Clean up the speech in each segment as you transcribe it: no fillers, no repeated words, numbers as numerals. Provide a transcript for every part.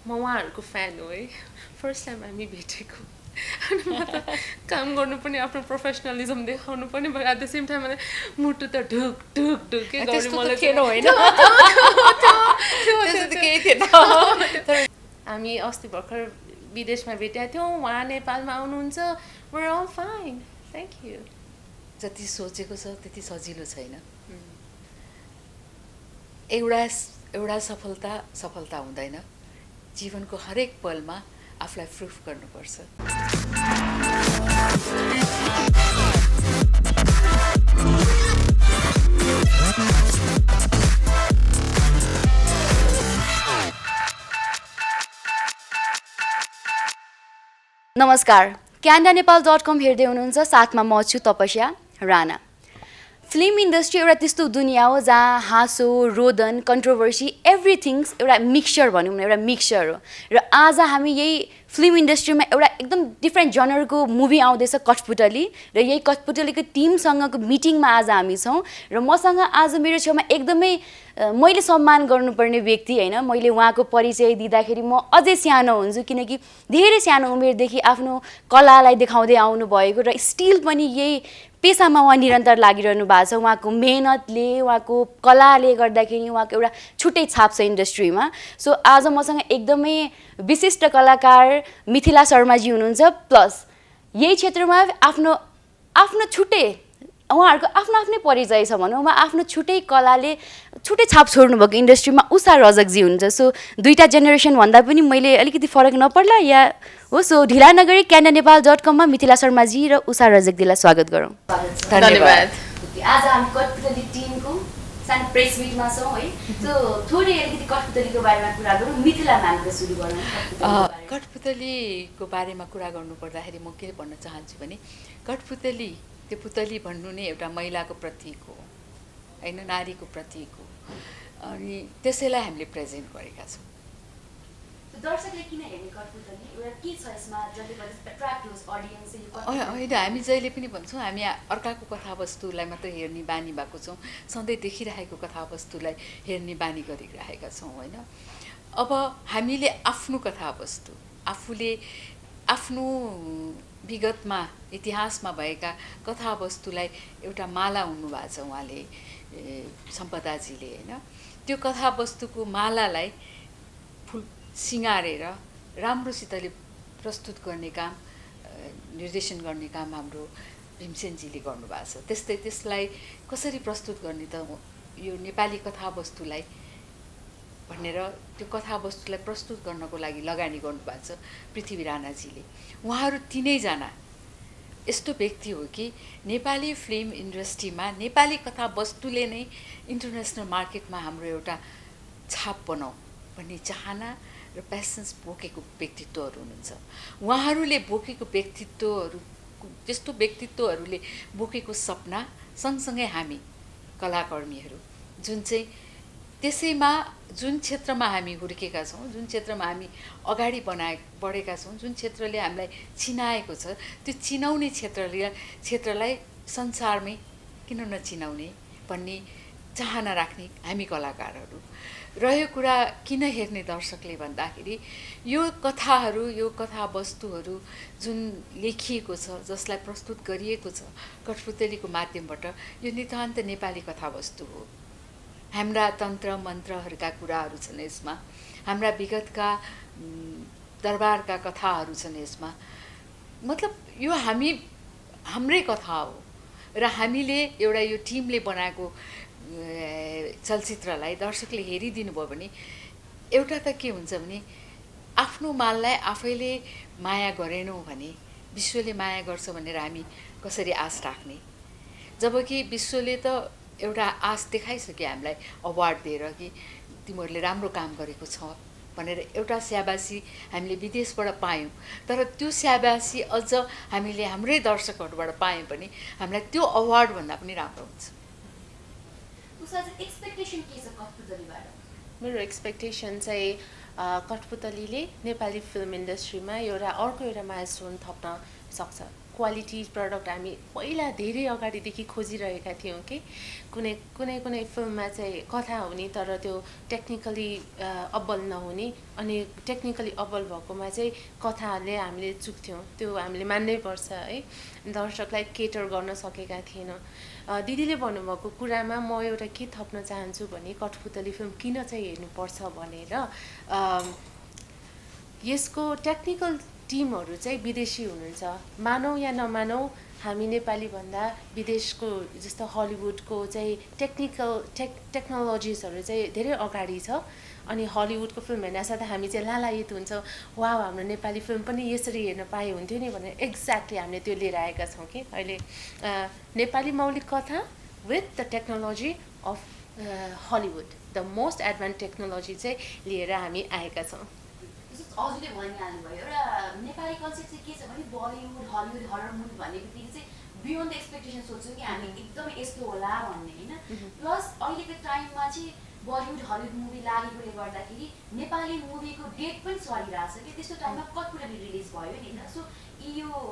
म उहाँहरूको फ्यान हो है फर्स्ट टाइम हामी भेटेको अनि म त काम गर्नु पनि आफ्नो प्रोफेसनलिजम देखाउनु पनि भयो एट द सेम टाइम मलाई मुटु त ढुक ढुक ढुक के गर्ने मलाई हामी अस्ति भर्खर विदेशमा भेटेका थियौँ उहाँ नेपालमा आउनुहुन्छ we're all fine thank you जति सोचेको छ त्यति सजिलो छैन एउटा सफलता हुँदैन जीवनको हरेक पलमा आफूलाई प्रुफ गर्नुपर्छ नमस्कार canadaNepal.com हेर्दै हुनुहुन्छ साथमा म छु तपस्या राणा फिल्म इन्डस्ट्री एउटा त्यस्तो दुनियाँ हो जहाँ हाँसो रोदन कन्ट्रोभर्सी एभ्रिथिङ्स एउटा मिक्सचर भनौँ न एउटा मिक्सचर हो र आज हामी यही फिल्म इन्डस्ट्रीमा एउटा एकदम डिफ्रेन्ट जनरको मुभी आउँदैछ कठपुतली र यही कठपुतलीको टिमसँगको मिटिङमा आज हामी छौँ र मसँग आज मेरो छेउमा एकदमै मैले सम्मान गर्नुपर्ने व्यक्ति होइन मैले उहाँको परिचय दिँदाखेरि म अझै सानो हुन्छु किनकि धेरै सानो उमेरदेखि आफ्नो कलालाई देखाउँदै आउनुभएको र स्टिल पनि यही पेसामा उहाँ निरन्तर लागिरहनु भएको छ उहाँको मेहनतले उहाँको कलाले गर्दाखेरि उहाँको एउटा छुट्टै छाप छ इन्डस्ट्रीमा सो आज मसँग एकदमै विशिष्ट कलाकार मिथिला शर्माजी हुनुहुन्छ प्लस यही क्षेत्रमा आफ्नो छुट्टै उहाँहरूको आफ्नो आफ्नै परिचय छ भनौँ उहाँ आफ्नो छुट्टै कलाले छुट्टै छाप छोड्नुभएको इन्डस्ट्रीमा उषा रजकजी हुनुहुन्छ सो दुईवटा जेनेरेसन भन्दा पनि मैले अलिकति फरक नपर्ला या हो सो ढिला नगरी canadaNepal.com मिथिला शर्माजी र उषा रजकजीलाई स्वागत गरौँ धन्यवाद आज हामी कठपुतली टिमको सानो प्रेस मिटमा छौँ है सो थोरै अलिकति कठपुतलीको बारेमा कुरा गरौँ मिथिला म्यामको सुरु गरौँ कठपुतलीको बारेमा कुरा गर्नुपर्दाखेरि म के भन्न चाहन्छु भने कठपुतली त्यो पुतली भन्नु नै एउटा महिलाको प्रतीक हो होइन नारीको प्रतीक हो अनि त्यसैलाई हामीले प्रेजेन्ट गरेका छौँ दर्शकले किन हेर्ने कठपुतली एउटा के छ यसमा जसले गर्दा एट्र्याक्ट होस् अडियन्स होइन हामी जहिले पनि भन्छौँ हामी अर्काको कथावस्तुलाई मात्रै हेर्ने बानी भएको छौँ सधैँ देखिरहेको कथावस्तुलाई हेर्ने बानी गरिरहेका छौँ होइन अब हामीले आफ्नो कथावस्तु आफूले आफ्नो विगतमा इतिहासमा भएका कथावस्तुलाई एउटा माला हुनुभएको छ उहाँले सम्पदाजीले होइन त्यो कथावस्तुको मालालाई फुल सिँगारेर राम्रोसितले प्रस्तुत गर्ने काम निर्देशन गर्ने काम हाम्रो भीमसेनजीले गर्नुभएको छ त्यस्तै त्यसलाई कसरी प्रस्तुत गर्ने त यो नेपाली कथावस्तुलाई भनेर त्यो कथावस्तुलाई प्रस्तुत गर्नको लागि लगानी गर्नुभएको छ पृथ्वी राणाजीले उहाँहरू तिनैजना यस्तो व्यक्ति हो कि नेपाली फिल्म इन्डस्ट्रीमा नेपाली कथावस्तुले नै इन्टरनेसनल मार्केटमा हाम्रो एउटा छाप बनाऊ भन्ने चाहना र प्यासन्स बोकेको व्यक्तित्वहरू हुनुहुन्छ उहाँहरूले बोकेको व्यक्तित्वहरू त्यस्तो व्यक्तित्वहरूले बोकेको सपना सँगसँगै हामी कलाकर्मीहरू जुन चाहिँ त्यसैमा जुन क्षेत्रमा हामी हुर्केका छौँ जुन क्षेत्रमा हामी अगाडि बढेका छौँ जुन क्षेत्रले हामीलाई चिनाएको छ त्यो चिनाउने क्षेत्रलाई संसारमै किन नचिनाउने भन्ने चाहना राख्ने हामी कलाकारहरू रह्यो कुरा किन हेर्ने दर्शकले भन्दाखेरि यो कथाहरू यो कथावस्तुहरू जुन लेखिएको छ जसलाई प्रस्तुत गरिएको छ कठपुतलीको माध्यमबाट यो नितान्त नेपाली कथावस्तु हो हाम्रा तन्त्र मन्त्रहरूका कुराहरू छन् यसमा हाम्रा विगतका दरबारका कथाहरू छन् यसमा मतलब यो हाम्रै कथा हो र हामीले एउटा यो टिमले बनाएको चलचित्रलाई दर्शकले हेरिदिनु भयो भने एउटा त के हुन्छ भने आफ्नो माललाई आफैले माया गरेनौँ भने विश्वले माया गर्छ भनेर हामी कसरी आश राख्ने जबकि विश्वले त एउटा आश देखाइसक्यो हामीलाई अवार्ड दिएर कि तिमीहरूले राम्रो काम गरेको छ भनेर एउटा स्याबासी हामीले विदेशबाट पायौँ तर त्यो स्याबासी अझ हामीले हाम्रै दर्शकहरूबाट पायौँ भने हामीलाई त्यो अवार्ड भन्दा पनि राम्रो हुन्छ मेरो एक्सपेक्टेसन चाहिँ कठपुतलीले नेपाली फिल्म इन्डस्ट्रीमा अर्को एउटा माइलस्टोन थप्न सक्छ क्वालिटी प्रडक्ट हामी पहिला धेरै अगाडिदेखि खोजिरहेका थियौँ कि कुनै कुनै कुनै फिल्ममा चाहिँ कथा हुने तर त्यो टेक्निकली अब्बल नहुने अनि टेक्निकली अब्बल भएकोमा चाहिँ कथाले हामीले चुक्थ्यौँ त्यो हामीले मान्नै पर्छ है दर्शकलाई केटर गर्न सकेका थिएनौँ दिदीले भन्नुभएको कुरामा म एउटा के थप्न चाहन्छु भने कठपुतली फिल्म किन चाहिँ हेर्नुपर्छ भनेर यसको टेक्निकल टिमहरू चाहिँ विदेशी हुनुहुन्छ मानौ या नमानौ हामी नेपालीभन्दा विदेशको जस्तो हलिउडको चाहिँ टेक्नोलोजिसहरू चाहिँ धेरै अगाडि छ अनि हलिउडको फिल्म हेर्नासाथ हामी चाहिँ लालायित हुन्छौँ वा हाम्रो नेपाली फिल्म पनि यसरी हेर्न पाए हुन्थ्यो नि भनेर एक्ज्याक्टली हामीले त्यो लिएर आएका छौँ कि अहिले नेपाली मौलिक कथा with the technology of Hollywood the most advance technology चाहिँ लिएर हामी आएका छौँ हजुरले भनिहाल्नुभयो एउटा नेपाली कन्सेप्ट चाहिँ के छ भने बलिउड हलिउड हरर मुभी भन्ने बित्तिकै चाहिँ बियोन्ड एक्सपेक्टेसन सोच्छौँ कि हामी एकदमै यस्तो होला भन्ने होइन प्लस अहिलेको टाइममा चाहिँ बलिउड हलिउड मुभी लागेकोले गर्दाखेरि नेपाली मुभीको डेट पनि सरिरहेको छ कि त्यस्तो टाइममा कठपुतली रिलिज भयो नि होइन सो यो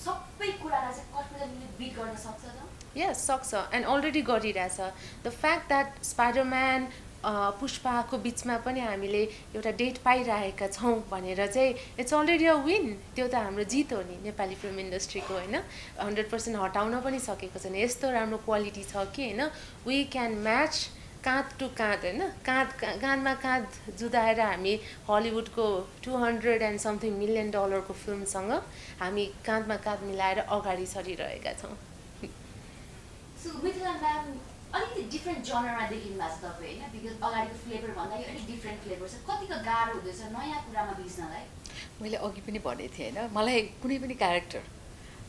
सबै कुरालाई चाहिँ कठपुतलीले बिट गर्न सक्छ त यस सक्छ एन्ड अलरेडी गरिरहेछ द फ्याक्ट द्याट स्पाइडरम्यान पुष्पाको बिचमा पनि हामीले एउटा डेट पाइरहेका छौँ भनेर चाहिँ इट्स अलरेडी अ विन त्यो त हाम्रो जित हो नि नेपाली फिल्म इन्डस्ट्रीको होइन 100% हटाउन पनि सकेको छैन यस्तो राम्रो क्वालिटी छ कि होइन वी क्यान म्याच काँध टु काँध होइन काँधमा काँध जुदाएर हामी हलिउडको 200 एन्ड समथिङ मिलियन डलरको फिल्मसँग हामी काँधमा काँध मिलाएर अगाडि सरिरहेका छौँ सो मिथिला म्याम अलिकति डिफ्रेन्ट जनरमा देखिनु भएको छ तपाईँ होइन बिकज अगाडिको फ्लेभर भन्दा यो अलिक डिफ्रेन्ट फ्लेभर छ कतिको गाह्रो हुँदैछ नयाँ कुरामा भिज्नलाई मैले अघि पनि भनेको थिएँ होइन मलाई कुनै पनि क्यारेक्टर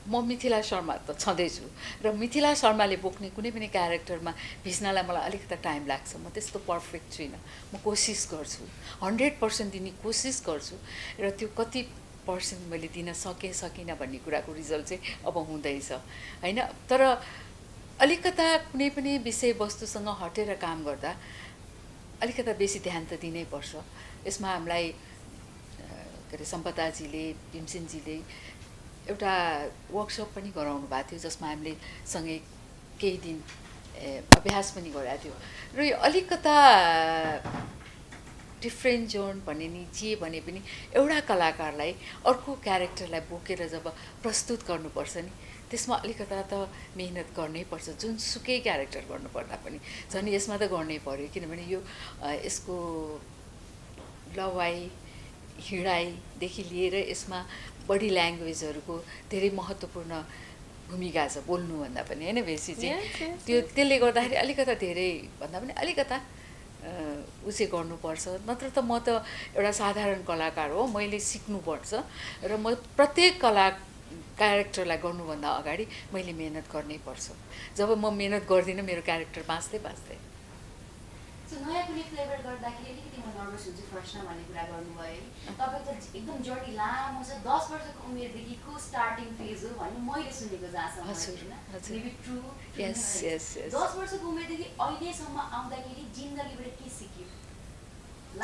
म मिथिला शर्मा त छँदैछु र मिथिला शर्माले बोक्ने कुनै पनि क्यारेक्टरमा भिज्नलाई मलाई अलिकति टाइम लाग्छ म त्यस्तो पर्फेक्ट छुइनँ म कोसिस गर्छु 100% दिने कोसिस गर्छु र त्यो कति पर्सेन्ट मैले दिन सकिनँ भन्ने कुराको रिजल्ट चाहिँ अब हुँदैछ होइन तर अलिकता कुनै पनि विषयवस्तुसँग हटेर काम गर्दा अलिकता बेसी ध्यान त दिनै पर्छ यसमा हामीलाई के अरे सम्पदाजीले भीमसेनजीले एउटा वर्कसप पनि गराउनु भएको थियो जसमा हामीले सँगै केही दिन अभ्यास पनि गराएको थियो र यो अलिकता डिफ्रेन्ट जोन भने नि जे भने पनि एउटा कलाकारलाई अर्को क्यारेक्टरलाई बोकेर जब प्रस्तुत गर्नुपर्छ नि त्यसमा अलिकता त मेहनत गर्नै पर्छ जुनसुकै क्यारेक्टर गर्नुपर्दा पनि झन् यसमा त गर्नै पर्यो किनभने यो यसको लवाइ हिँडाइदेखि लिएर यसमा बडी ल्याङ्ग्वेजहरूको धेरै महत्त्वपूर्ण भूमिका छ बोल्नुभन्दा पनि होइन बेसी चाहिँ त्यो त्यसले गर्दाखेरि अलिकता धेरै भन्दा पनि अलिकता उ चाहिँ गर्नुपर्छ नत्र त म त एउटा साधारण कलाकार हो मैले सिक्नुपर्छ र म प्रत्येक क्यारेक्टरलाई गर्नुभन्दा अगाडि मैले मेहनत गर्नै पर्छ जब म मेहनत गर्दिनँ मेरो क्यारेक्टर बाँच्दै सो नयाँ कुनै फ्लेभर गर्दाखेरि अलिकति म नर्भस हुन्छु फर्स्टमा भन्ने कुरा गर्नुभयो तपाईँ त एकदम जर्नी लामो छ 10 वर्षको उमेरदेखिको स्टार्टिङ फेज हो भन्ने मैले सुनेको जहाँसम्म होइन ट्रु 10 वर्षको उमेरदेखि अहिलेसम्म आउँदाखेरि जिन्दगीबाट के सिक्यो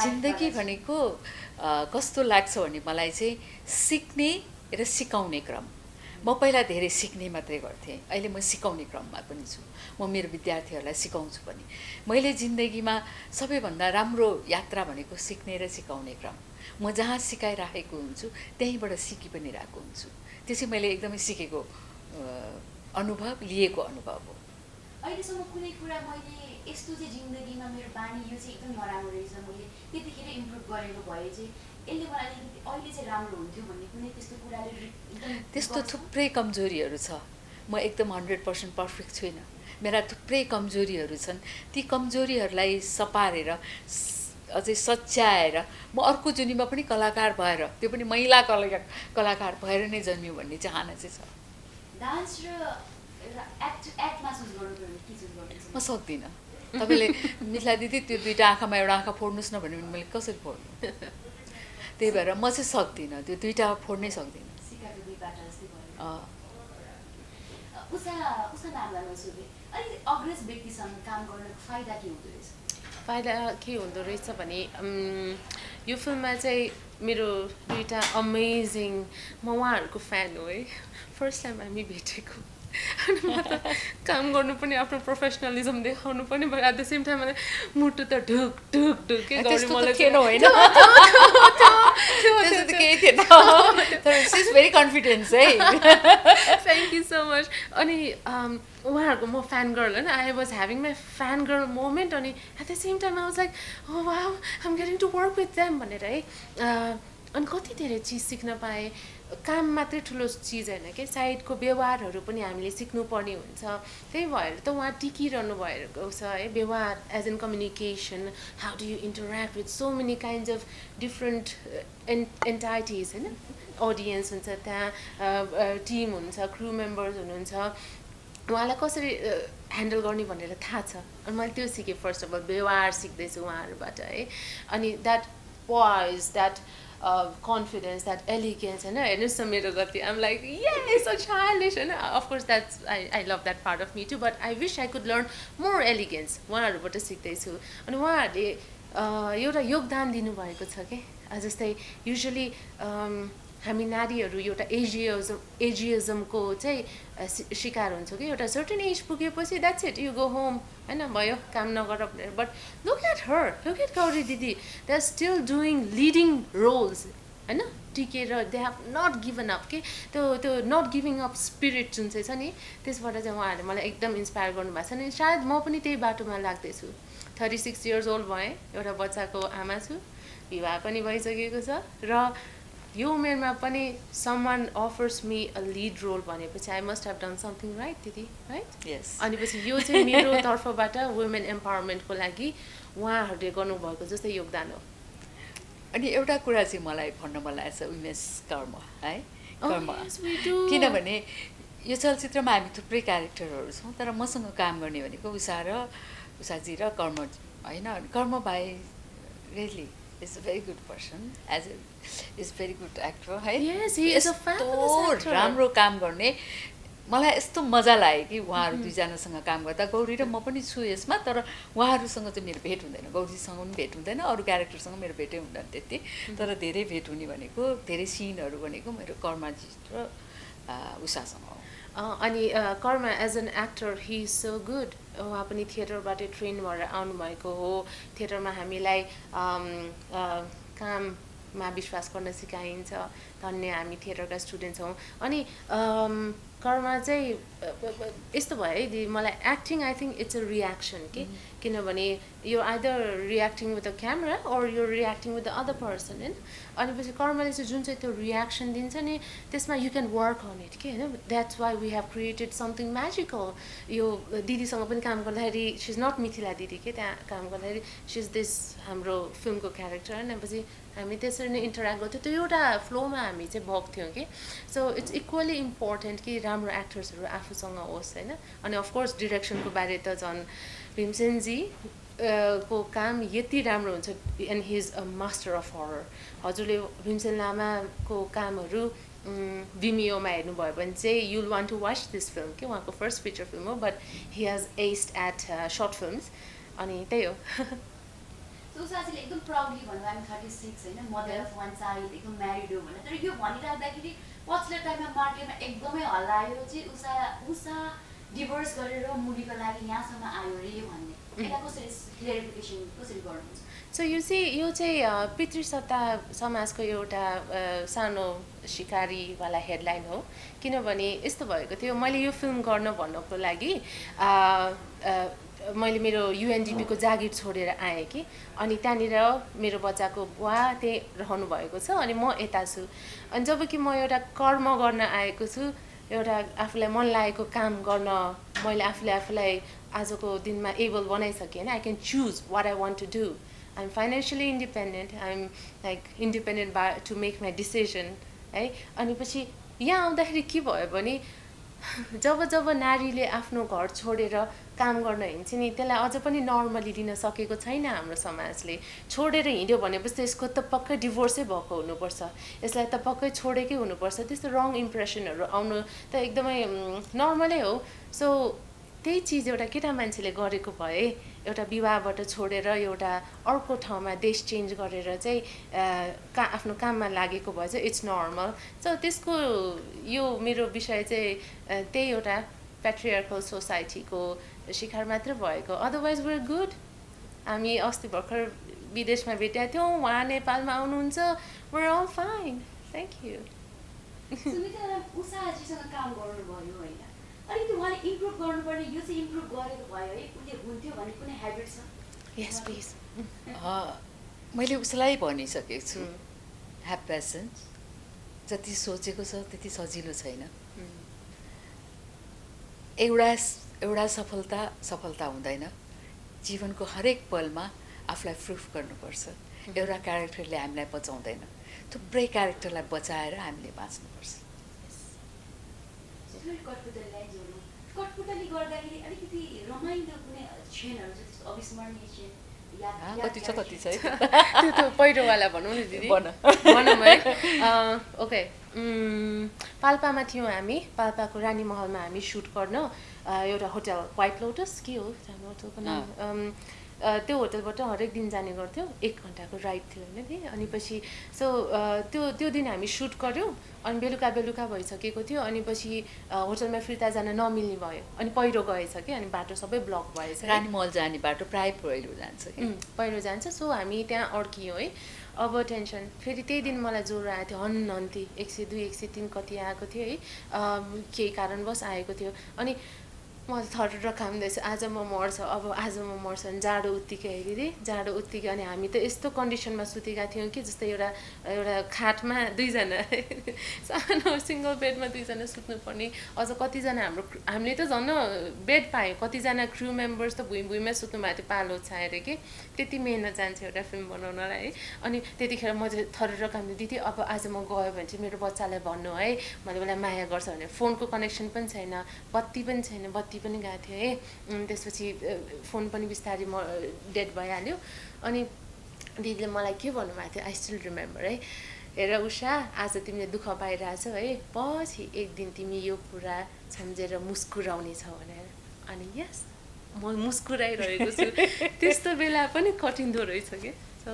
जिन्दगी भनेको कस्तो लाग्छ भने मलाई चाहिँ सिक्ने र सिकाउने क्रम म पहिला धेरै सिक्ने मात्रै गर्थेँ अहिले म सिकाउने क्रममा पनि छु म मेरो विद्यार्थीहरूलाई सिकाउँछु पनि मैले जिन्दगीमा सबैभन्दा राम्रो यात्रा भनेको सिक्ने र सिकाउने क्रम म जहाँ सिकाइराखेको हुन्छु त्यहीँबाट सिकि पनि रहेको हुन्छु त्यो चाहिँ मैले एकदमै सिकेको अनुभव लिएको अनुभव हो अहिलेसम्म कुनै कुरा मैले यस्तो चाहिँ जिन्दगीमा मेरो बानी यो चाहिँ एकदम नराम्रो रहेछ मैले त्यतिखेर इम्प्रुभ गरेको भए चाहिँ यसले मलाई अहिले चाहिँ राम्रो हुन्थ्यो भन्ने कुनै त्यस्तो कुराले त्यस्तो थुप्रै कमजोरीहरू छ म एकदम 100% पर्फेक्ट छुइनँ मेरा थुप्रै कमजोरीहरू छन् ती कमजोरीहरूलाई सपारेर अझै सच्याएर म अर्को जुनीमा पनि कलाकार भएर त्यो पनि महिला कलाकार भएर नै जन्मियो भन्ने चाहना चाहिँ छ डान्स र एक्टमा चुज गर्नु के चुज गर्नु म सक्दिनँ तपाईँले मिथिला दिदी त्यो दुईवटा आँखामा एउटा आँखा फोड्नुहोस् न भन्यो भने मैले कसरी फोड्नु त्यही भएर म चाहिँ सक्दिनँ त्यो दुईवटा फोड्नै सक्दिनँ फाइदा के हुँदो रहेछ भने यो फिल्ममा चाहिँ मेरो दुईटा अमेजिङ म उहाँहरूको फ्यान हो है फर्स्ट टाइम हामी भेटेको अनि म त काम गर्नु पनि आफ्नो प्रोफेसनलिजम देखाउनु पनि भयो एट द सेम टाइम मलाई मुटु त ढुक ढुक ढुकै गर्ने मलाई थिएन होइन त्यस्तो त केही थिएन तर सी इज भेरी कन्फिडेन्स है थ्याङ्क यू सो मच अनि उहाँहरूको म फ्यान गर्ल होइन I was having my fan girl moment अनि at the same time I was like oh wow I'm getting to work with them भनेर है अनि कति धेरै चिज सिक्न पाएँ काम मात्रै ठुलो चिज होइन कि साइडको व्यवहारहरू पनि हामीले सिक्नुपर्ने हुन्छ त्यही भएर त उहाँ टिकिरहनु भएको छ है व्यवहार as in communication how do you interact with so many kinds of different entities होइन अडियन्स हुन्छ त्यहाँ टिम हुन्छ क्रु मेम्बर्स हुनुहुन्छ उहाँलाई कसरी ह्यान्डल गर्ने भनेर थाहा छ अनि मैले त्यो सिकेँ फर्स्ट अफ अल व्यवहार सिक्दैछु उहाँहरूबाट है अनि that पोइज that confidence, that elegance, and heर्नुस् न मेरो गति I'm like yes, so childish and of course that's I love that part of me too but I wish I could learn more elegance उहाँहरूबाट सिक्दैछु अनि उहाँहरूले एउटा योगदान दिनुभएको छ के जस्तै युजुअली हामी नारीहरू एउटा एजियजमको चाहिँ शिकार हुन्छौँ कि एउटा सर्टेन एज पुगेपछि that's it you go home होइन भयो काम नगर भनेर but look at her look at Gauri दिदी they are still doing leading roles होइन टिकेर they have not given up के त्यो नट गिभिङ अप स्पिरिट जुन चाहिँ छ नि त्यसबाट चाहिँ उहाँहरूले मलाई एकदम इन्सपायर गर्नुभएको छ अनि सायद म पनि त्यही बाटोमा लाग्दैछु 36 इयर्स ओल्ड भएँ एउटा बच्चाको आमा छु विवाह पनि भइसकेको छ र यो उमेरमा पनि someone offers me a lead role भनेपछि I must have done something right दिदी राइट यस अनि पछि यो चाहिँ मेरो तर्फबाट वुमेन एम्पावरमेन्टको लागि उहाँहरूले गर्नुभएको जस्तै योगदान हो अनि एउटा कुरा चाहिँ मलाई भन्न मन लागेको छ विमेन्स कर्म है कर्म yes, we do. किनभने यो चलचित्रमा हामी थुप्रै क्यारेक्टरहरू छौँ तर मसँग काम गर्ने भनेको उषाजी र कर्म होइन कर्म भाइ really is a very good person as a is very good actor है Yes, he is a fabulous actor. राम्रो काम गर्ने मलाई यस्तो मजा लाग्यो कि उहाँहरू दुईजनासँग काम गर्दा गौरी र म पनि छु यसमा तर उहाँहरूसँग चाहिँ मेरो भेट हुँदैन गौरीसँग पनि भेट हुँदैन अरू क्यारेक्टरसँग मेरो भेटै हुँदैन त्यति तर धेरै भेट हुने भनेको धेरै सिनहरू भनेको मेरो कर्माजी र उषासँग हो अनि Karma as an actor he is so good उहाँ पनि थिएटरबाट ट्रेन भएर आउनुभएको हो थिएटरमा हामीलाई काममा विश्वास गर्न सिकाइन्छ धन्य हामी थिएटरका स्टुडेन्ट्स हौँ अनि कर्मा चाहिँ यस्तो भयो है दि मलाई acting I think it's a reaction कि किनभने यो either reacting with the camera or यो reacting with the other person होइन अनि पछि कर्मले चाहिँ जुन चाहिँ त्यो रियाक्सन दिन्छ नि त्यसमा you can work on it कि होइन that's why we have created something magical यो दिदीसँग पनि काम गर्दाखेरि सी इज नट मिथिला दिदी के त्यहाँ काम गर्दाखेरि सी इज दिस हाम्रो फिल्मको क्यारेक्टर होइन पछि हामी त्यसरी नै इन्टरेक्ट गर्थ्यौँ त्यो एउटा फ्लोमा हामी चाहिँ बग्थ्यौँ कि सो इट्स इक्वली इम्पोर्टेन्ट कि राम्रो एक्टर्सहरू आफूसँग होस् होइन अनि अफकोर्स डिरेक्सनको बारे त झन् भीमसेनजी को काम यति राम्रो हुन्छ and he is a master of horror हजुरले भीमसेन लामाको कामहरू विमियोमा हेर्नुभयो भने चाहिँ you'll want to watch this film कि उहाँको फर्स्ट फिचर फिल्म हो but he has aced at short films अनि त्यही हो उषाजीले एकदम प्राउडली भन्नु हामी 36 होइन मदर अफ वान चाइल्ड एकदम म्यारिड हो भनेर तर यो भनिराख्दाखेरि पछिल्लो टाइममा मार्केटमा एकदमै हल्ला आयो चाहिँ उषा डिभोर्स गरेर मुभीको लागि यहाँसम्म आयो रे भन्ने यसलाई कसरी क्लियरिफिकेसन कसरी गर्नुहुन्छ सो यो चाहिँ पितृसत्ता समाजको एउटा सानो सिकारीवाला हेडलाइन हो किनभने यस्तो भएको थियो मैले यो फिल्म गर्न भन्नको लागि मैले मेरो युएनडिपीको जागिर छोडेर आएँ कि अनि त्यहाँनिर मेरो बच्चाको बुवा त्यही रहनु भएको छ अनि म यता छु अनि जब कि म एउटा कर्म गर्न आएको छु एउटा आफूलाई मन लागेको काम गर्न मैले आफूलाई आजको दिनमा एबल बनाइसकेँ होइन I can choose what I want to do I am financially independent I am like independent by to make my decision है अनि पछि यहाँ आउँदाखेरि के भयो भने जब नारीले आफ्नो घर छोडेर काम गर्न हिँड्छ नि त्यसलाई अझ पनि नर्मली लिन सकेको छैन हाम्रो समाजले छोडेर हिँड्यो भनेपछि त यसको त पक्कै डिभोर्सै भएको हुनुपर्छ यसलाई त पक्कै छोडेकै हुनुपर्छ त्यस्तो रङ इम्प्रेसनहरू आउनु त एकदमै नर्मलै हो सो त्यही चिज एउटा केटा मान्छेले गरेको भए एउटा विवाहबाट छोडेर एउटा अर्को ठाउँमा देश चेन्ज गरेर चाहिँ आफ्नो काममा लागेको भए चाहिँ इट्स नर्मल। सो त्यसको यो मेरो विषय चाहिँ त्यही एउटा प्याट्रियार्कल सोसाइटीको शिकार मात्र भएको। Otherwise we're good. हामी अस्ति भर्खर विदेशमा भेटेका थियौँ, उहाँ नेपालमा आउनुहुन्छ, we're all fine. Thank you. Sumita उषाजीसँग काम गर्नुभयो होइन, अलिकति उहाँले इम्प्रुभ गर्नुपर्ने यो चाहिँ इम्प्रुभ गरेको भयो है, उसले हुन्थ्यो भन्ने कुनै ह्याबिट छ? यस प्लिज। मैले उसलाई भनिसकेको छु, ह्याभ पेसेन्स। जति सोचेको छ त्यति सजिलो छैन। एउटा सफलता हुँदैन। जीवनको हरेक पलमा आफूलाई प्रुफ गर्नुपर्छ। एउटा क्यारेक्टरले हामीलाई बचाउँदैन, थुप्रै क्यारेक्टरलाई बचाएर हामीले बाँच्नुपर्छ। कठपुतली गर्दाखेरि अलिकति रमाइलो कुनै क्षणहरू छ, त्यस्तो अविस्मरणीय क्षण कति छ त्यो त पहिरोवाला भनौँ न दिदी, भनौँ है। ओके, पाल्पामा थियौँ हामी, पाल्पाको रानी महलमा हामी सुट गर्न एउटा होटल व्हाइट लोटस के हो होटलको नाम, त्यो होटलबाट हरेक दिन जाने गर्थ्यौँ। 1 घन्टाको राइड थियो होइन त्यही। अनि पछि त्यो दिन हामी सुट गऱ्यौँ, अनि बेलुका भइसकेको थियो। अनि पछि होटलमा फिर्ता जान नमिल्ने भयो, अनि पहिरो गएछ कि, अनि बाटो सबै ब्लक भएछ। रानी महल जाने बाटो प्रायः पहिरो जान्छ कि, पहिरो जान्छ। सो हामी त्यहाँ अड्कियौँ है। अब टेन्सन, फेरि त्यही दिन मलाई ज्वरो आएको थियो, हन्ती 102 103 कति आएको थियो है, केही कारणवश आएको थियो। अनि मलाई थर कामदैछ, आज म मर्छ, अब आज म मर्छ। अनि जाडो उत्तिकै है दिदी, जाडो उत्तिकै। अनि हामी त यस्तो कन्डिसनमा सुतेका थियौँ कि जस्तै एउटा खाटमा 2 जना सानो सिङ्गल बेडमा 2 जना सुत्नुपर्ने। अझ कतिजना हामीले त झन् बेड पायौँ, कतिजना क्रू मेम्बर्स त भुइँमा सुत्नु भएको थियो पालो छाएर कि। त्यति मेहनत जान्छ एउटा फिल्म बनाउनलाई है। अनि त्यतिखेर म चाहिँ थर कामले दिदी अब आज म गयो भने चाहिँ मेरो बच्चालाई भन्नु है, मैले उसलाई माया गर्छ भने। फोनको कनेक्सन पनि छैन, बत्ती पनि छैन, बत्ती पनि गएको थियो है। त्यसपछि फोन पनि बिस्तारै डेड भइहाल्यो। अनि दिदीले मलाई के भन्नुभएको थियो, आई स्टिल रिमेम्बर है, हेर उषा आज तिमीले दुःख पाइरहेछौ है, पछि एक दिन तिमी यो कुरा सम्झेर मुस्कुराउने छौ भनेर। अनि यस, म मुस्कुराइरहेको छु। त्यस्तो बेला पनि कठिन्दो रहेछ कि। सो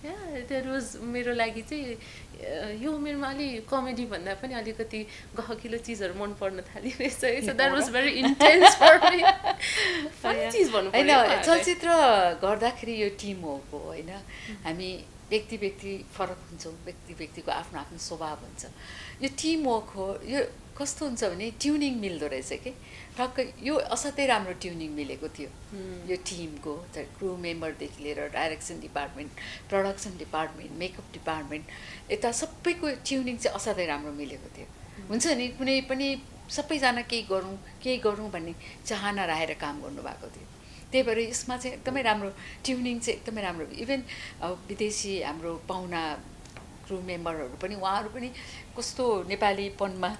द्याट वाज मेरो लागि चाहिँ यो उमेरमा अलि कमेडी भन्दा पनि अलिकति गहकिलो चिजहरू मन पर्न थाल्यो रहेछ है। So that was very intense for me. Funny चिज भन्नु होइन, चलचित्र गर्दाखेरि यो टिम हो होइन। हामी व्यक्ति फरक हुन्छौँ, व्यक्तिको आफ्नो आफ्नो स्वभाव हुन्छ। यो टिम वर्क हो। यो कस्तो हुन्छ भने ट्युनिङ मिल्दो रहेछ कि, ठक्कै यो असाध्यै राम्रो ट्युनिङ मिलेको थियो यो टिमको। क्रू मेम्बरदेखि लिएर direction department, production department, makeup department, यता सबैको ट्युनिङ चाहिँ असाध्यै राम्रो मिलेको थियो। हुन्छ नि, कुनै पनि सबैजना केही गरौँ भन्ने चाहना राखेर काम गर्नुभएको थियो। त्यही भएर यसमा चाहिँ एकदमै राम्रो ट्युनिङ चाहिँ एकदमै राम्रो। इभन विदेशी हाम्रो पाहुना क्रू मेम्बरहरू पनि, उहाँहरू पनि कस्तो नेपालीपनमा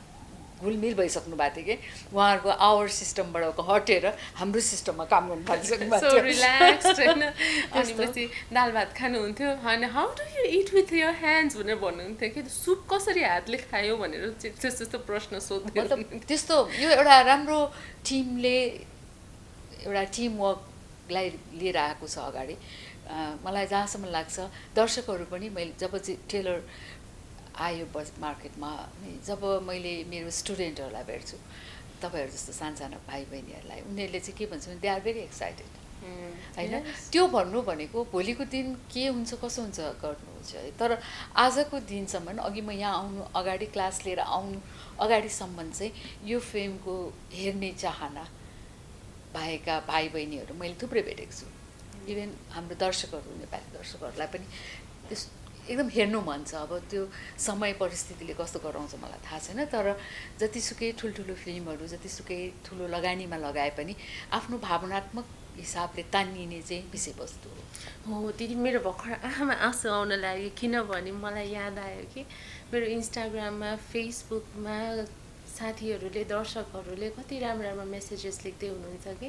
घुलमिल भइसक्नु भएको थियो कि, उहाँहरूको आवर सिस्टमबाट हटेर हाम्रो सिस्टममा काम गर्नु थालिसक्नु भएको थियो। सो रिल्याक्स्ड होइन। अनि पछि दाल भात खानुहुन्थ्यो, अनि how do you eat with your hands भनेर भन्नुहुन्थ्यो कि, सुप कसरी हातले खायो भनेर त्यस्तो प्रश्न सोध्थ्यो। त्यस्तो यो एउटा राम्रो टिमले एउटा टिमवर्कलाई लिएर आएको छ अगाडि। मलाई जहाँसम्म लाग्छ दर्शकहरू पनि, मैले जब चाहिँ ट्रेलर आयो मार्केटमा, जब मैले मेरो स्टुडेन्टहरूलाई भेट्छु, तपाईँहरू जस्तो सानसानो भाइ बहिनीहरूलाई, उनीहरूले चाहिँ के भन्छ भने दे आर भेरी एक्साइटेड होइन। त्यो भन्नु भनेको भोलिको दिन के हुन्छ कसो हुन्छ गर्नुहुन्छ है। तर आजको दिनसम्म, अघि म यहाँ आउनु अगाडि, क्लास लिएर आउनु अगाडिसम्म चाहिँ यो फिल्मको हेर्ने चाहना भएका भाइ बहिनीहरू मैले थुप्रै भेटेको छु। इभन हाम्रो दर्शकहरू, नेपाली दर्शकहरूलाई पनि त्यस एकदम हेर्नु मन छ। अब त्यो समय परिस्थितिले कस्तो गराउँछ मलाई थाहा छैन, तर जतिसुकै ठुल्ठुलो फिल्महरू, जतिसुकै ठुलो लगानीमा लगाए पनि आफ्नो भावनात्मक हिसाबले तानिने चाहिँ विषयवस्तु हो। दिदी मेरो भर्खर आँखामा आँसु आउन लाग्यो, किनभने मलाई याद आयो कि मेरो इन्स्टाग्राममा, फेसबुकमा साथीहरूले, दर्शकहरूले कति राम्रो मेसेजेस लेख्दै हुनुहुन्छ कि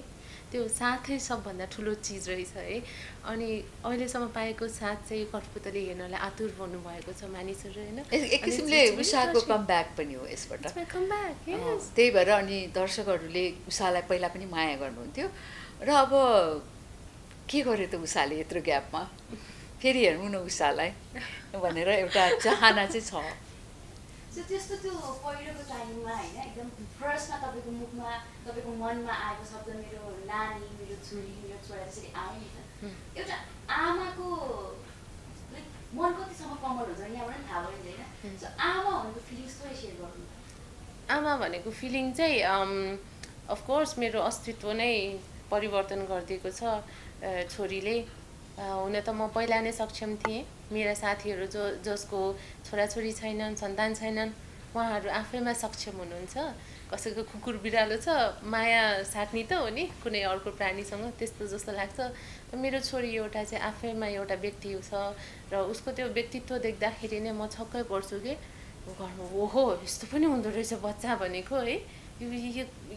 त्यो साथै सबभन्दा ठुलो चिज रहेछ है। अनि अहिलेसम्म पाएको साथ चाहिँ कठपुतली हेर्नलाई आतुर भन्नुभएको छ मानिसहरू होइन। एक किसिमले उषाको कमब्याक पनि हो यसबाट। त्यही भएर अनि दर्शकहरूले उषालाई पहिला पनि माया गर्नुहुन्थ्यो र अब के गर्यो त उषाले यत्रो ग्यापमा, फेरि हेर्नु न उषालाई भनेर एउटा चाहना चाहिँ छ। सो त्यस्तो त्यो पहिलोको टाइममा होइन एकदम फर्स्टमा तपाईँको मुखमा तपाईँको मनमा आएको शब्द मेरो नानी, मेरो छोरी, मेरो छोरा त्यसरी आयो नि त, एउटा आमाको लाइक मन कतिसम्म कमल हुन्छ यहाँबाट पनि थाहा भयो नि होइन। सो आमा भनेको फिलिङ्स थोरै सेयर गर्नु। आमा भनेको फिलिङ चाहिँ अफकोर्स मेरो अस्तित्व नै परिवर्तन गरिदिएको छ छोरीले। हुन त म पहिला नै सक्षम थिएँ। मेरा साथीहरू जसको छोराछोरी छैनन्, सन्तान छैनन्, उहाँहरू आफैमा सक्षम हुनुहुन्छ। कसैको कुकुर बिरालो छ, माया साट्ने त हो नि कुनै अर्को प्राणीसँग, त्यस्तो जस्तो लाग्छ। मेरो छोरी एउटा चाहिँ आफैमा एउटा व्यक्ति छ र उसको त्यो व्यक्तित्व देख्दाखेरि नै म छक्कै पर्छु कि घरमा ओहो यस्तो पनि हुँदो रहेछ बच्चा भनेको है। यो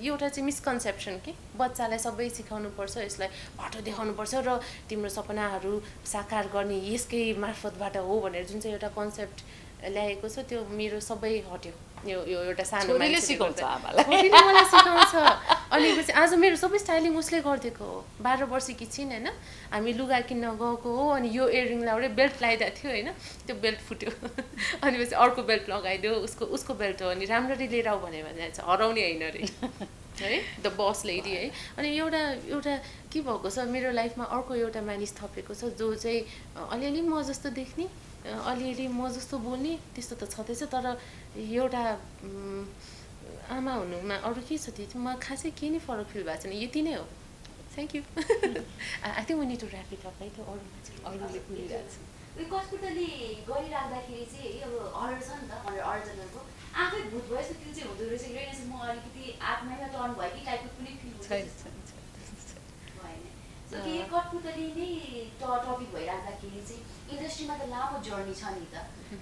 एउटा चाहिँ मिसकन्सेप्सन कि बच्चालाई सबै सिकाउनुपर्छ, यसलाई बाटो देखाउनुपर्छ र तिम्रो सपनाहरू साकार गर्ने यसकै मार्फतबाट हो भनेर जुन चाहिँ एउटा कन्सेप्ट ल्याएको छ त्यो मेरो सबै हट्यो। यो एउटा सानो छोरीले सिकाउँछ आमालाई। छोरीले मलाई सिकाउँछ। अनि आज मेरो सबै स्टाइलिङ उसले गरिदिएको हो। 12 वर्षकी छिन् होइन, हामी लुगा किन्न गएको हो अनि यो इयरिङ लगाएर बेल्ट लगाइदिएको थियो होइन, त्यो बेल्ट फुट्यो अनि पछि अर्को बेल्ट लगाइदियो, उसको बेल्ट हो अनि राम्ररी लिएर आऊ भने चाहिँ हराउने होइन अरे है, द बस लेडी है। अनि एउटा के भएको छ मेरो लाइफमा अर्को एउटा मानिस थपेको छ जो चाहिँ अलिअलि म जस्तो देख्ने, अलिअलि म जस्तो बोल्ने, त्यस्तो त छँदैछ। तर एउटा आमा हुनुमा अरू के छ त्यो म खासै केही नै फरक फिल भएको छैन, यति नै हो। Thank you. I think we need to wrap it up है, त्यो अरूले बोलिरहेको छ। कठपुतली गरिराख्दाखेरि चाहिँ अब हरर छ नि त, हरर अरिजिनलको आफै भूत भए जस्तो फिल चाहिँ हुँदो रहेछ कि रहेछ, म अलिकति आत्मैमा टर्न भयो कि टाइपको कुनै फिल भएन। सो कि कठपुतली नै टपिक भइराख्दाखेरि चाहिँ इन्डस्ट्रीमा त लामो जर्नी छ नि त।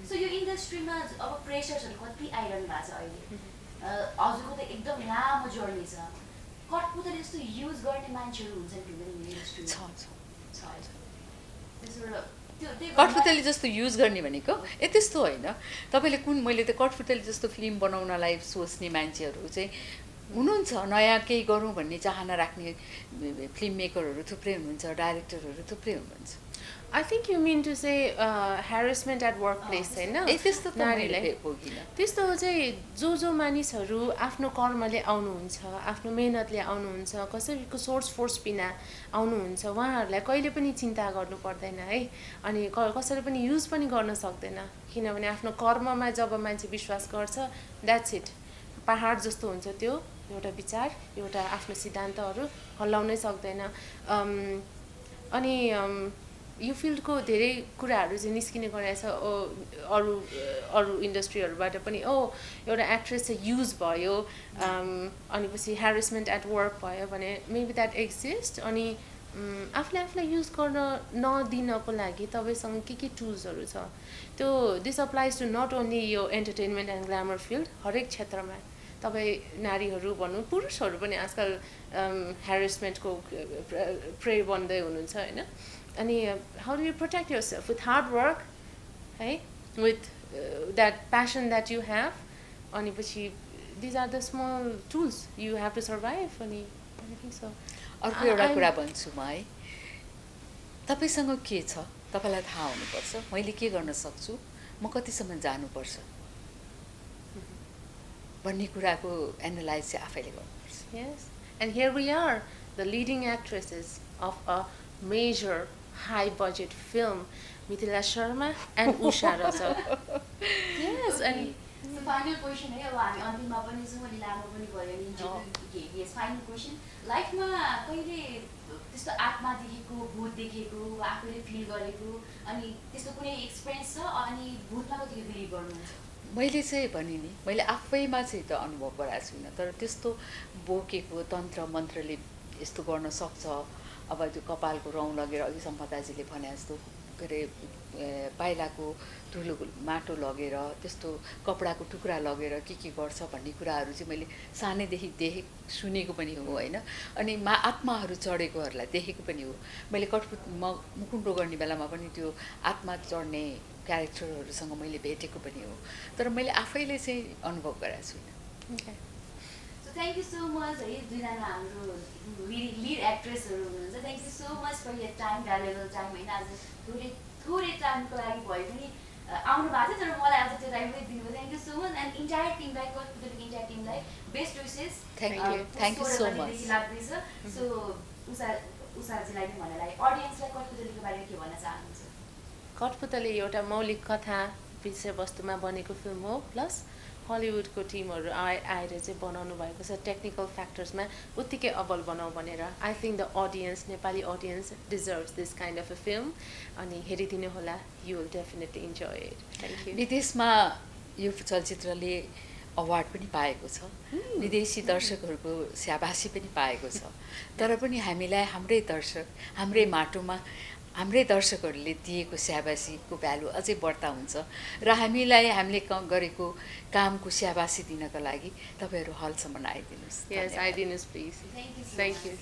सो यो इन्डस्ट्रीमा अब प्रेसर्सहरू कति आइरहनु भएको छ अहिले, हजुरको त एकदम लामो जर्नी छ। कठपुतली जस्तो युज गर्ने मान्छेहरू हुन्छन् कि इन्डस्ट्रीमा? कठपुतली जस्तो युज गर्ने भनेको त्यस्तो होइन। तपाईँले कुन, मैले त कठपुतली जस्तो फिल्म बनाउनलाई सोच्ने मान्छेहरू चाहिँ हुनुहुन्छ, नयाँ केही गरौँ भन्ने चाहना राख्ने फिल्म मेकरहरू थुप्रै हुनुहुन्छ, डाइरेक्टरहरू थुप्रै हुनुहुन्छ। I think you mean to say harassment at work place होइन, नारीलाई त्यस्तो चाहिँ जो मानिसहरू आफ्नो कर्मले आउनुहुन्छ, आफ्नो मेहनतले आउनुहुन्छ, कसैको सोर्स फोर्स बिना आउनुहुन्छ, उहाँहरूलाई कहिले पनि चिन्ता गर्नु पर्दैन है। अनि कसैले पनि युज पनि गर्न सक्दैन, किनभने आफ्नो कर्ममा जब मान्छे विश्वास गर्छ द्याट्स इट। पहाड जस्तो हुन्छ त्यो एउटा विचार, एउटा आफ्नो सिद्धान्तहरू हल्लाउनै सक्दैन। अनि यो फिल्डको धेरै कुराहरू चाहिँ निस्किने गरेछ अरू इन्डस्ट्रीहरूबाट पनि। एउटा एक्ट्रेस चाहिँ युज भयो अनि पछि ह्यारेसमेन्ट एट वर्क भयो भने मेबी द्याट एक्जिस्ट। अनि आफूलाई युज गर्न नदिनको लागि तपाईँसँग के टुल्सहरू छ त्यो this applies to not only यो एन्टरटेनमेन्ट एन्ड ग्ल्यामर फिल्ड, हरेक क्षेत्रमा। तपाईँ नारीहरू भनौँ, पुरुषहरू पनि आजकल ह्यारेसमेन्टको प्रे बन्दै हुनुहुन्छ होइन। अनि how do you protect yourself with hard work है, with that passion that you have. अनि पछि these are the small tools you have to survive. अनि सो अर्को एउटा कुरा भन्छु म है, तपाईँसँग के छ तपाईँलाई थाहा हुनुपर्छ, मैले के गर्न सक्छु, म कतिसम्म जानुपर्छ भन्ने कुराको एनालाइज चाहिँ आफैले गर्नुपर्छ। Yes, and here we are, the leading actresses of a major high-budget film, Mithila Sharma and Usha Rajak. Yes, and final question है, अब हामी अन्तिममा पनि छौँ अनि लामो पनि भयो नि। यस फाइनल क्वेसन, लाइफमा कहिले त्यस्तो आत्मा देखेको, भूत देखेको, आफूले फिल गरेको अनि त्यस्तो कुनै एक्सपिरियन्स छ? अनि भूतमा कतिको बिलिभ गर्नुहुन्छ? मैले चाहिँ भने नि, मैले आफैमा चाहिँ त अनुभव गराएको छुइनँ, तर त्यस्तो बोकेको तन्त्र मन्त्रले यस्तो गर्न सक्छ। अब त्यो कपालको रौँ लगेर अघि सम्पदाजीले भने जस्तो के अरे पाइलाको धुलो माटो लगेर त्यस्तो कपडाको टुक्रा लगेर के गर्छ भन्ने कुराहरू चाहिँ मैले सानैदेखि सुनेको पनि हो होइन। अनि आत्माहरू चढेकोहरूलाई देखेको पनि हो। मैले मुकुन्डो गर्ने बेलामा पनि त्यो आत्मा चढ्ने क्यारेक्टरहरूसँग मैले भेटेको पनि हो, तर मैले आफैले चाहिँ अनुभव गरेको छुइनँ। थ्याङ्क यू सो मच है दुईजना हाम्रो लिड एक्ट्रेसहरू हुनुहुन्छ। Thank you so much for your time, valuable time होइन। आज थोरै टाइमको लागि भए पनि आउनु भएको थियो, तर मलाई आज त्यो टाइम पनि दिनुभयो। Thank you so much. And entire टिमलाई, कठपुतलीको इन्टायर टिमलाई best wishes. Thank you so much. लाग्दैछ सो उषाजीलाई पनि भन्नलाई अडियन्सलाई कठपुतलीको बारेमा के भन्न चाहनुहुन्छ? कठपुतली एउटा मौलिक कथा विषयवस्तुमा बनेको फिल्म हो, प्लस हलिउडको टिमहरू आएर चाहिँ बनाउनु भएको छ। टेक्निकल फ्याक्टर्समा उत्तिकै अब्बल बनाऊ भनेर I think the audience, Nepali audience deserves this kind of a film. अनि हेरिदिनु होला, you will definitely enjoy it. Thank you. विदेशमा यो चलचित्रले अवार्ड पनि पाएको छ, विदेशी दर्शकहरूको स्याबासी पनि पाएको छ, तर पनि हामीलाई हाम्रै माटोमा हाम्रै दर्शकहरूले दिएको स्याबासीको भ्यालु अझै बढ्ता हुन्छ र हामीले गरेको कामको स्याबासी दिनका लागि तपाईँहरू हलसम्म आइदिनुहोस्। यस, आइदिनुहोस् प्लिज। Thank you.